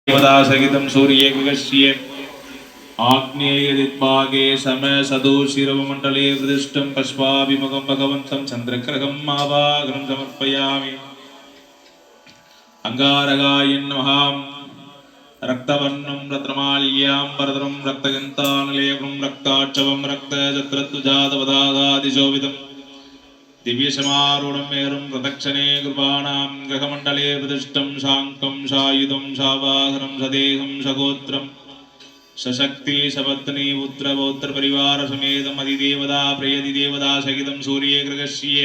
देवदासहितं सूर्ये गृहस्य आग्नेयदिग्भागे समसदोषिरवमण्डले प्रतिष्ठं पुष्पाभिमुखं भगवन्तं चन्द्रग्रहम् आवाहनं समर्पयामि। अंगारकाय नमः। रक्तवर्णं रत्नमाल्याम्बरधरं रक्तगन्तानुलेपनं रक्ताक्षवं रक्तचत्रत्वजातपदागादिशोभितं दिव्यसमारूढं मेरुं प्रदक्षिणे कृपाणां ग्रहमण्डले प्रतिष्ठं शाङ्कं सायुधं सावाहनं सदेहं सगोत्रं सशक्ति सपत्नी पुत्रपौत्र परिवार समेतम् अधिदेवता प्रियदिदेवता सहितं सूर्ये गृहस्य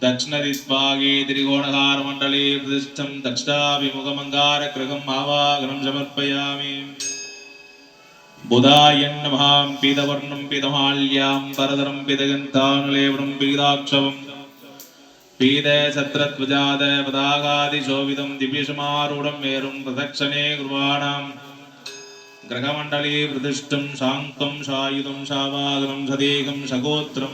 दक्षिणदिग्भागे त्रिकोणहारमण्डले प्रतिष्ठं दक्षिणाभिमुखमङ्गारगृहम् आवाहनं समर्पयामि। बुधाय नमः। पीतवर्णं पीतमाल्याम्बरधरं पीतगन्तानुलेपनं पीताक्षवं पीतछत्रध्वजातपदागादिशोभितं दिव्यसमारूढं मेरुं प्रदक्षिणे कृपाणां ग्रहमण्डले प्रतिष्ठं शाङ्कं सायुधं सावाहनं सदेहं सगोत्रं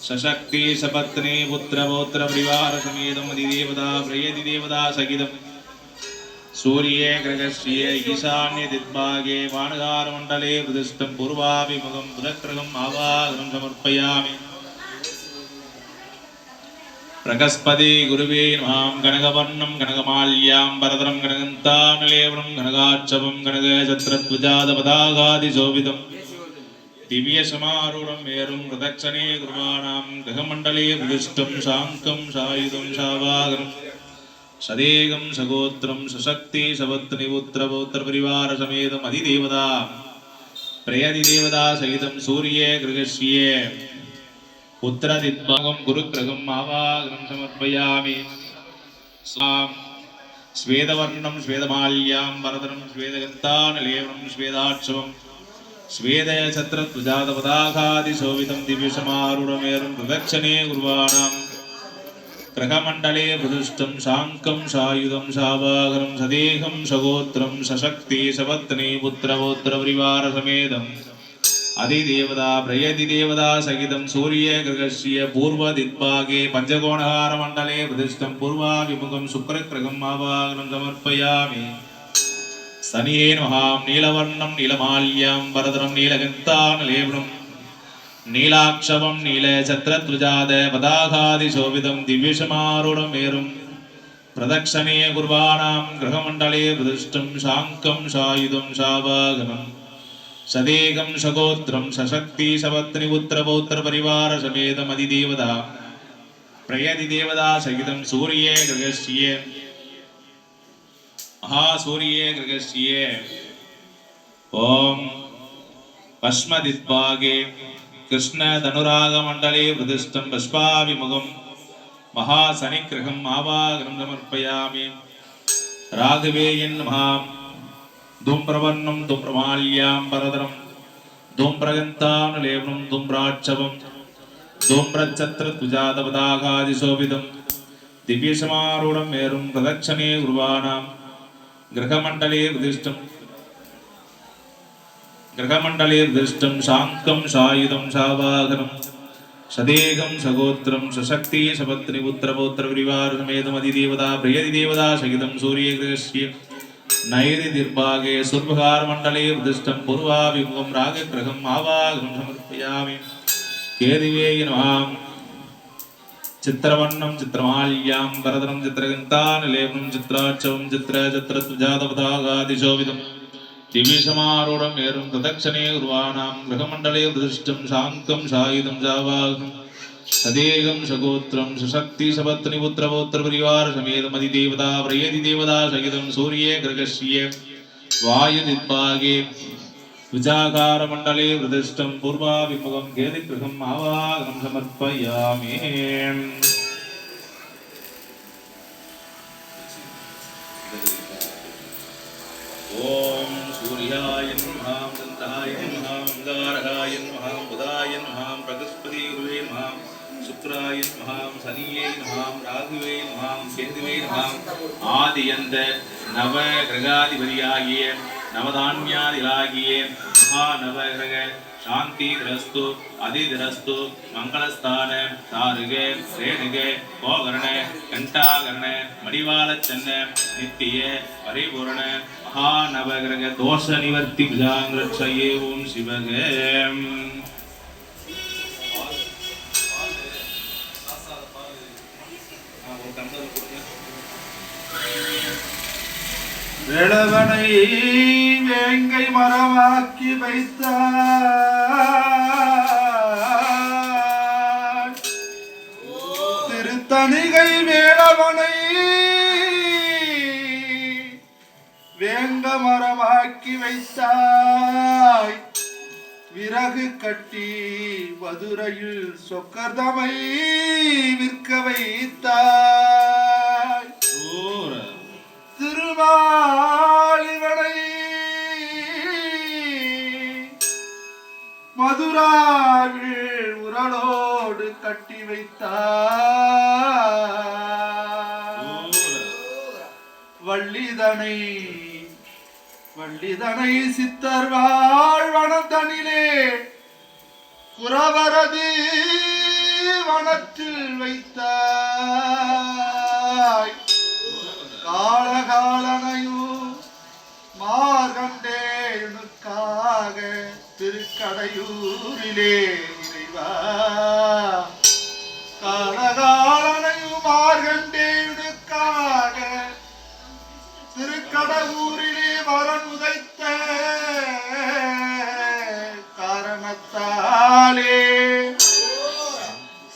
सशक्ति सपत्नी पुत्रपौत्र परिवार समेतम् अधिदेवता प्रियदिदेवता सहितं सूर्ये ग्रहस्य ईशान्यदिग्भागे वाणगारमण्डले प्रतिष्ठं पूर्वाभिमुखं बुधग्रहम् आवाहनं समर्पयामि। प्रकस्पति गुरुवे नमः। कनकवर्णं कनकमाल्याम्बरधरं कनकगन्तानुलेपनं कनकाक्षवं कनकछत्रध्वजातपदागादिशोभितं दिव्यसमारूढं मेरुं प्रदक्षिणे कृपाणां ग्रहमण्डले प्रतिष्ठं शाङ्कं सायुधं सावाहनं सदेहं सगोत्रं सशक्ति सपत्नी पुत्रपौत्रपरिवार समेतम् अधिदेवता प्रियदिदेवता सहितं सूर्ये गृहस्य उत्तरदिग्भागं गुरुग्रहम् आवाहनं समर्पयामि। श्वेतवर्णं श्वेतमाल्याम्बरधरं श्वेतगन्तानुलेपनं श्वेताक्षवं श्वेतछत्रध्वजातपदागादिशोभितं दिव्यसमारूढमेरुं प्रदक्षिणे कृपाणां ग्रहमण्डले प्रतिष्ठं शाङ्कं सायुधं सावाहनं सदेहं सगोत्रं सशक्ति सपत्नी पुत्रपौत्रपरिवार समेतम् अधिदेवता प्रियदिदेवता सहितं सूर्ये गृहस्य पूर्वदिग्भागे पञ्चकोणहारमण्डले प्रतिष्ठं पूर्वाभिमुखं शुक्रग्रहम् आवाहनं समर्पयामि। शनिये नमः। नीलवर्णं नीलमाल्याम्बरधरं नीलगन्तानुलेपनं नीलाक्षवं नीलछत्रध्वजातपदागादिशोभितं दिव्यसमारूढं मेरुं प्रदक्षिणे कृपाणां ग्रहमण्डले प्रतिष्ठं शाङ्कं सायुधं सावाहनं सदेहं सगोत्रं सशक्ति सपत्नी पुत्रपौत्र परिवार समेतम् अधिदेवता प्रियदिदेवता सहितं सूर्ये गृहस्य महासूर्ये गृहस्य ओम पश्चिमदिग्भागे कृष्णधनुरागमण्डले प्रतिष्ठं पुष्पाभिमुखं महाशनिग्रहम् आवाहनं समर्पयामि। राघवेय नमः। धूम्रवर्णं धूम्रमाल्याम्बरधरं धूम्रगन्तानुलेपनं धूम्राक्षवं धूम्रछत्रध्वजातपदागादिशोभितं दिव्यसमारूढं मेरुं प्रदक्षिणे कृपाणां ग्रहमण्डले प्रतिष्ठं शाङ्कं सायुधं सावाहनं सदेहं सगोत्रं सशक्ति सपत्नी पुत्रपौत्रपरिवार समेतम् अधिदेवता प्रियदिदेवता सहितं सूर्ये गृहस्य नैऋदिग्भागे सुर्भहारमण्डले प्रतिष्ठं पूर्वाभिमुखं रागग्रहम् आवाहनं समर्पयामि। केदिवेय नमः। चित्रवर्णं चित्रमाल्याम्बरधरं चित्रगन्तानुलेपनं चित्राक्षवं चित्रछत्रध्वजातपदागादिशोभितं दिव्यसमारूढं मेरुं प्रदक्षिणे कृपाणां ग्रहमण्डले प्रतिष्ठं शाङ्कं सायुधं सावाहनं सदेहं सगोत्रं सशक्ति सपत्नी पुत्रपौत्रपरिवार समेतम् अधिदेवता प्रियदिदेवता सहितं सूर्ये गृहस्य वायुदिग्भागे विजाकारमण्डले प्रतिष्ठं पूर्वाभिमुखं केदिगृहम् आवाहनं समर्पयामि। ओम सूर्याय नमः। चन्द्राय नमः। अंगारकाय नमः। बुधाय नमः। बृहस्पति गुरुवे नमः। शुक्राय नमः। शनिये नमः। राहुवे नमः। केतुवे नमः। आदियन्त नवग्रहाधिपतियागिய नवधान्यादिलागिய महानवग्रह शांतिरस्तु अधिरस्तु मंगलस्थान तारुगे रेणुगे गोकर्णे घंटाकर्णे मणिवालचन्न नित्य परिपूर्ण महानवग्रह दोष निवर्ति भुजांगरक्षये ओम शिवगे வேளவனை வேங்கை மரமாக்கி வைத்தார் திருத்தணிகை வேளவனை வேங்க மரமாக்கி வைத்தாய் விறகு கட்டி மதுரையில் சொக்கர்தமை விற்க வைத்தாய் திருமாலிவனை மதுராவில் உரலோடு கட்டி வைத்தார் வள்ளிதனை சித்தர் வாழ்வனதனிலே குறவரது வனத்தில் வைத்தாய் காலகாலனையும் மார்கண்டேயனுக்காக திருக்கடையூரிலே இறைவா காலகாலனையும் மார்கண்டேயனுக்காக திருக்கடையூரிலே வரன் உதைத்த காரணத்தாலே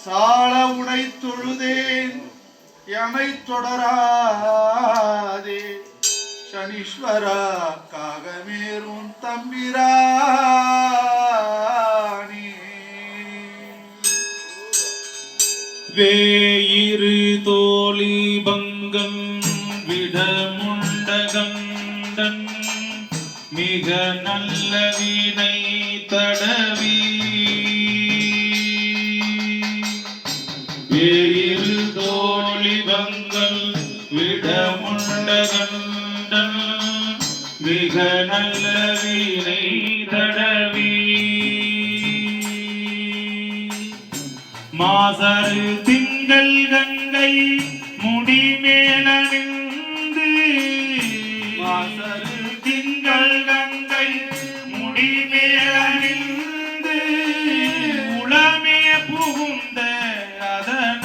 சால உனை தொழுதேன் எமை தொடராதே சனீஸ்வரா காகமேரும் தம்பிரானே வேயிரு தோழி பங்கம் விடமுண்டகண்டன் மிக நல்ல வினை தடவி வேயிரு தோழி பங்கம் விடமுண்டகண்டன் மிக நல்ல வினை தடவி மாசரு திங்கள் கங்கை முடிமேலணிந்து மாசரு திங்கள் கங்கை முடிமேலணிந்து உளமே புகுந்த அதனால்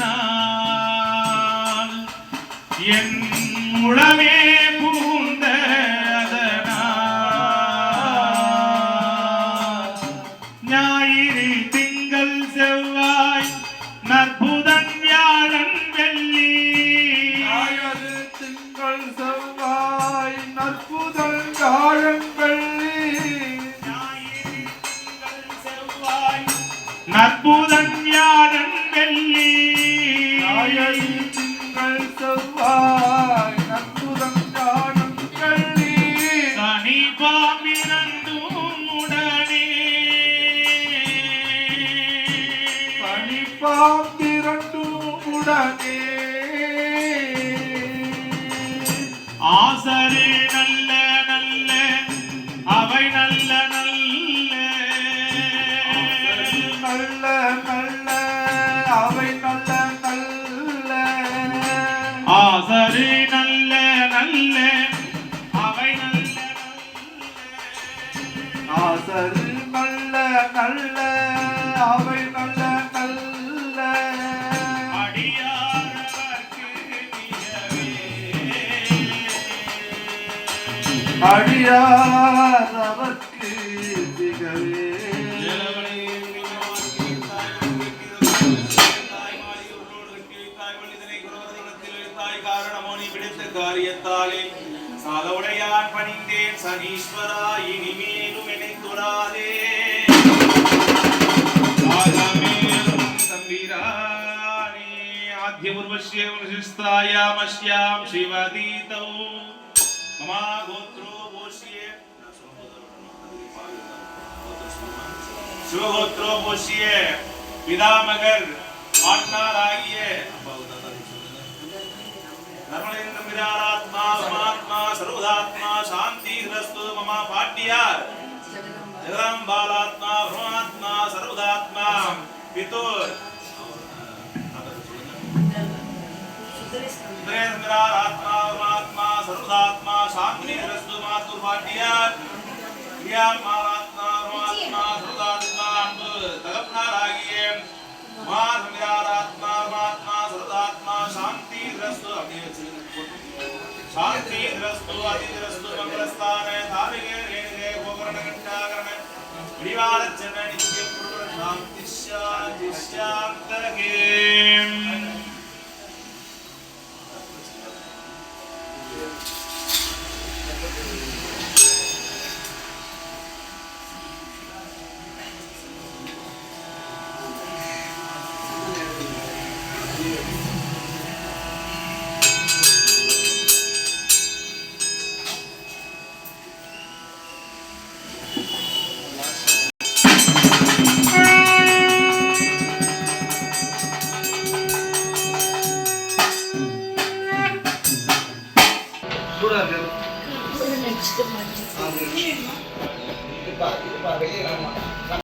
என் உளமே புகுந்த அதனால் ஞாயிறு திங்கள் செவ்வாய் நற்புதன் வியாழன் வெள்ளி ஞாயிறு திங்கள் செவ்வாய் நற்புதன் வியாழன் வெள்ளி ஞாயிறு திங்கள் செவ்வாய் நற்புதன் வியாழன் வெள்ளி ஞாயிறு திங்கள் செவ்வாய் நற்புதன் வியாழன் வெள்ளி சனி பாம்பிரண்டும் உடனே பனிப்பாம்பிரண்டும் உடனே ஆசரு நல்ல நல்ல அவை நல்ல நல்ல நல்ல நல்ல அவை நல்ல நல்ல ஆசரு நல்ல நல்ல அவை நல்ல ஆசரு நல்ல நல்ல அவை நல்ல நல்ல அடியாரவர்க்கு நியவே அடியாரவர்க்கு திகவே காரியத்தாலே சாதவுடையான் பணிந்தேன் சனீஸ்வரா இனிமேலும் என்னை தொடாதே தம்பிரானே ஆத்யபூர்வஸ்ய வசிஸ்தாயாமஸ்யாம் சிவதீதௌ மமா கோத்ரோ போஷ்ய சிவகோத்ரோ போஷ்ய பிதாமகர் ஆத்மாராகிய धर्मलेंद्र विरारात्मा समात्मा सर्वदात्मा शांति ह्रस्तु ममा पाट्यार जगदां बालात्मा ब्रह्मात्मा सर्वदात्मा पितुर आत्मा परमात्मा सर्वदात्मा शांति रस्तु मातुर्भाग्य क्रिया मालात्मा परमात्मा सर्वदात्मा तगपनारागिए आत्मा परमात्मा सर्वदात्मा शांति रस्तु शांति रस्तु आदि रस्तु मंगलस्थान धार्मिक रेणुके गोकर्ण घंटाकर्ण विवारचन नित्य पुरुष शांति शांति शांतके இது பா வெளியே